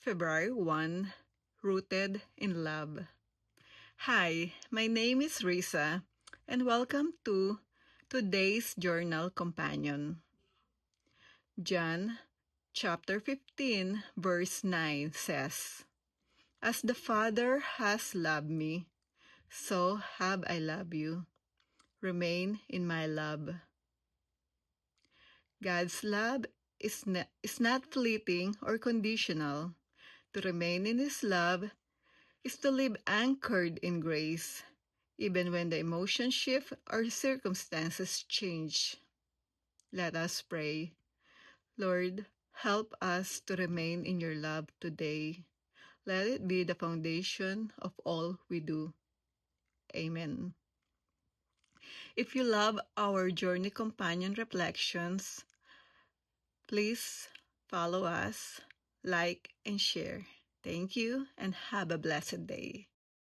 February 1, Rooted in Love. Hi, my name is Risa, and welcome to today's Journal Companion. John chapter 15, verse 9 says, "As the Father has loved me, so have I loved you. Remain in my love." God's love is not fleeting or conditional. To remain in His love is to live anchored in grace, even when the emotions shift or circumstances change. Let us pray. Lord, help us to remain in your love today. Let it be the foundation of all we do. Amen. If you love our Journey Companion reflections, please follow us, like, and share. Thank you, and have a blessed day.